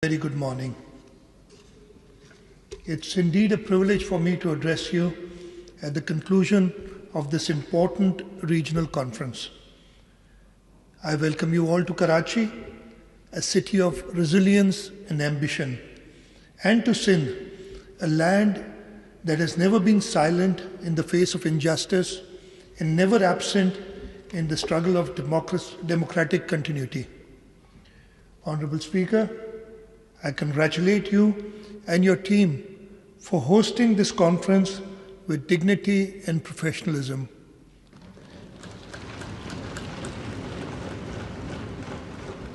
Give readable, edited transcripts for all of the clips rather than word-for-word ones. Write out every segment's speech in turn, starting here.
Very good morning. It's indeed a privilege for me to address you at the conclusion of this important regional conference. I welcome you all to Karachi, a city of resilience and ambition, and to Sindh, a land that has never been silent in the face of injustice and never absent in the struggle of democratic continuity. Honorable Speaker, I congratulate you and your team for hosting this conference with dignity and professionalism.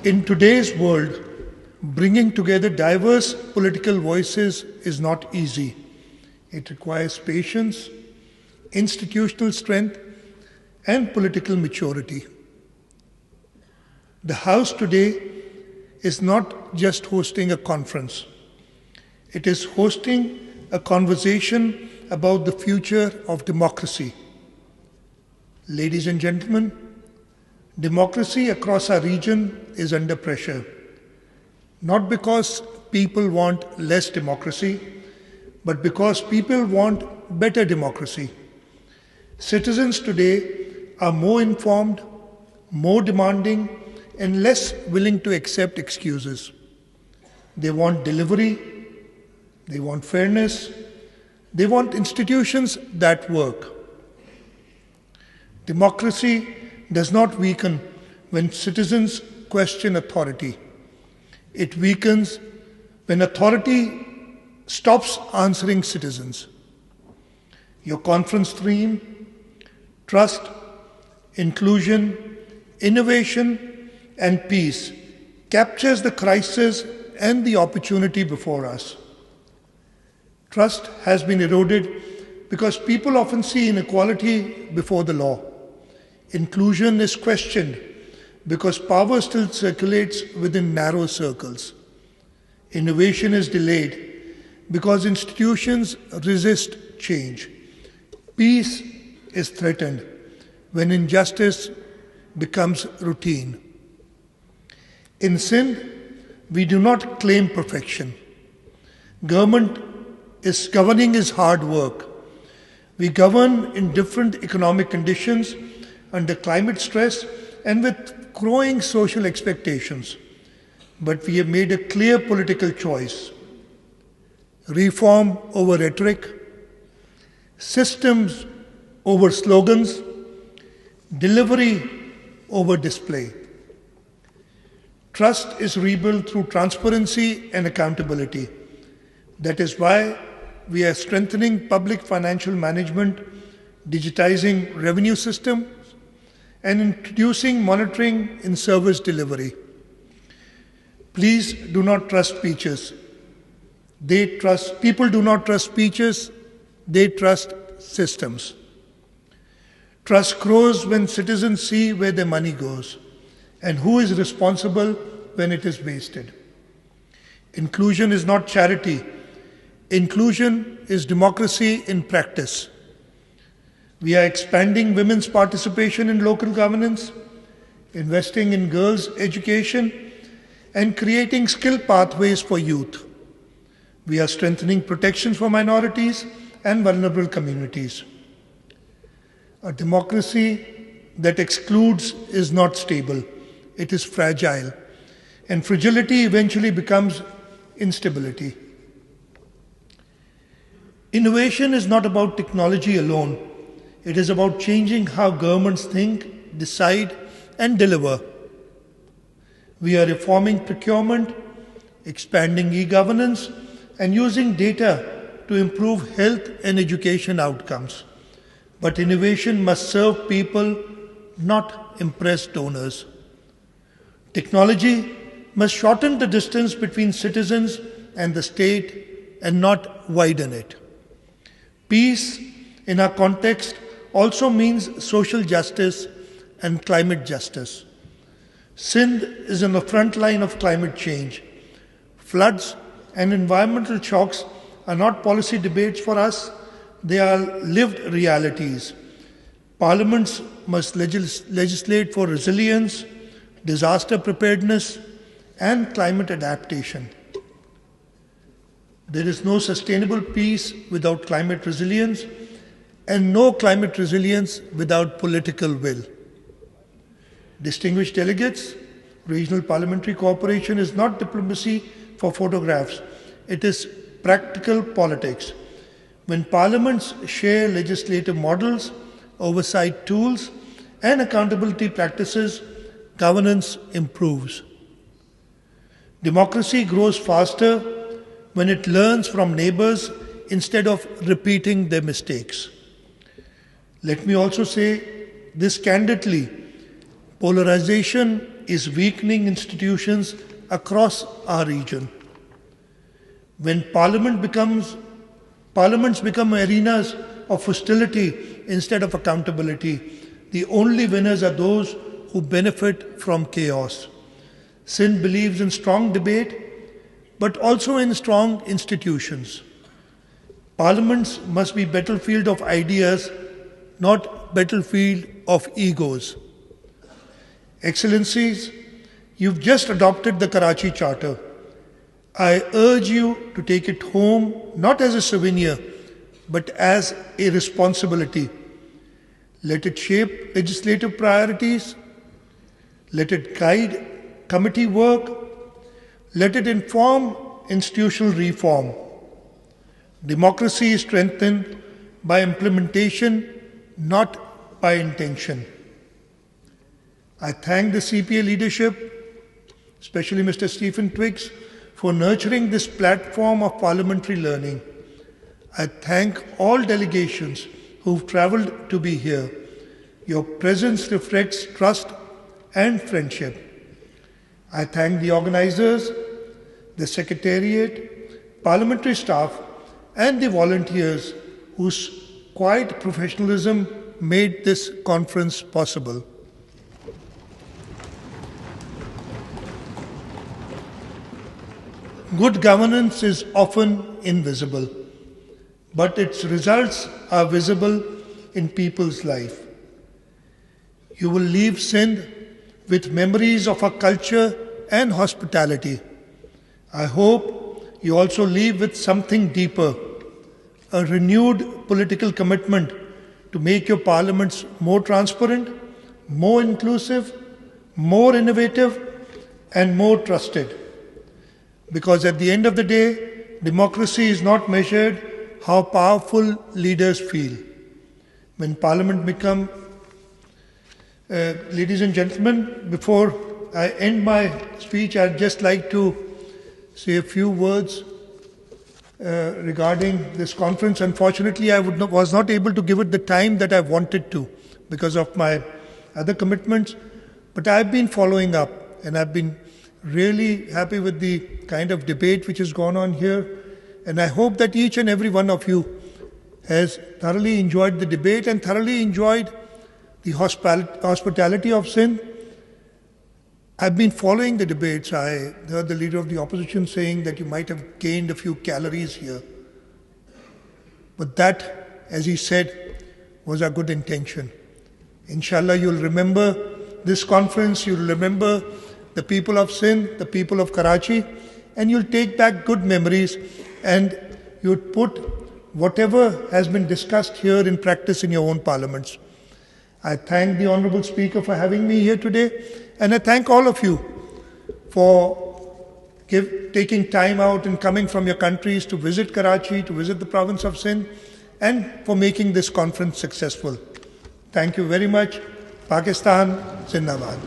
In today's world, bringing together diverse political voices is not easy. It requires patience, institutional strength, and political maturity. The House today is not just hosting a conference. It is hosting a conversation about the future of democracy. Ladies and gentlemen, democracy across our region is under pressure, not because people want less democracy, but because people want better democracy. Citizens today are more informed, more demanding, and less willing to accept excuses. They want delivery, they want fairness, they want institutions that work. Democracy does not weaken when citizens question authority. It weakens when authority stops answering citizens. Your conference theme, trust, inclusion, innovation, and peace, captures the crisis and the opportunity before us. Trust has been eroded because people often see inequality before the law. Inclusion is questioned because power still circulates within narrow circles. Innovation is delayed because institutions resist change. Peace is threatened when injustice becomes routine. In Sindh, we do not claim perfection. Governing is hard work. We govern in different economic conditions, under climate stress, and with growing social expectations. But we have made a clear political choice. Reform over rhetoric, systems over slogans, delivery over display. Trust is rebuilt through transparency and accountability. That is why we are strengthening public financial management, digitizing revenue systems, and introducing monitoring in service delivery. Please do not trust speeches. People do not trust speeches, they trust systems. Trust grows when citizens see where their money goes and who is responsible when it is wasted. Inclusion is not charity. Inclusion is democracy in practice. We are expanding women's participation in local governance, investing in girls' education, and creating skill pathways for youth. We are strengthening protections for minorities and vulnerable communities. A democracy that excludes is not stable. It is fragile, and fragility eventually becomes instability. Innovation is not about technology alone. It is about changing how governments think, decide, and deliver. We are reforming procurement, expanding e-governance, and using data to improve health and education outcomes. But innovation must serve people, not impress donors. Technology must shorten the distance between citizens and the state and not widen it. Peace, in our context, also means social justice and climate justice. Sindh is on the front line of climate change. Floods and environmental shocks are not policy debates for us, they are lived realities. Parliaments must legislate for resilience, disaster preparedness, and climate adaptation. There is no sustainable peace without climate resilience, and no climate resilience without political will. Distinguished delegates, regional parliamentary cooperation is not diplomacy for photographs. It is practical politics. When parliaments share legislative models, oversight tools, and accountability practices, governance improves. Democracy grows faster when it learns from neighbors instead of repeating their mistakes. Let me also say this candidly: polarization is weakening institutions across our region. When parliaments become arenas of hostility instead of accountability, the only winners are those who benefit from chaos. Sindh believes in strong debate, but also in strong institutions. Parliaments must be battlefield of ideas, not battlefield of egos. Excellencies, you've just adopted the Karachi Charter. I urge you to take it home not as a souvenir, but as a responsibility. Let it shape legislative priorities. Let it guide committee work. Let it inform institutional reform. Democracy is strengthened by implementation, not by intention. I thank the CPA leadership, especially Mr. Stephen Twiggs, for nurturing this platform of parliamentary learning. I thank all delegations who've traveled to be here. Your presence reflects trust and friendship. I thank the organizers, the secretariat, parliamentary staff, and the volunteers whose quiet professionalism made this conference possible. Good governance is often invisible, but its results are visible in people's life. You will leave Sindh with memories of our culture and hospitality. I hope you also leave with something deeper, a renewed political commitment to make your parliaments more transparent, more inclusive, more innovative, and more trusted. Because at the end of the day, democracy is not measured how powerful leaders feel. When Parliament become, ladies and gentlemen, before I end my speech, I'd just like to say a few words regarding this conference. Unfortunately, I was not able to give it the time that I wanted to because of my other commitments, but I've been following up, and I've been really happy with the kind of debate which has gone on here, and I hope that each and every one of you has thoroughly enjoyed the debate and thoroughly enjoyed the hospitality of Sindh. I've been following the debates. I heard the leader of the opposition saying that you might have gained a few calories here. But that, as he said, was our good intention. Inshallah, you'll remember this conference, you'll remember the people of Sindh, the people of Karachi, and you'll take back good memories, and you'll put whatever has been discussed here in practice in your own parliaments. I thank the Honorable Speaker for having me here today, and I thank all of you for taking time out and coming from your countries to visit Karachi, to visit the province of Sindh, and for making this conference successful. Thank you very much. Pakistan, Zindabad.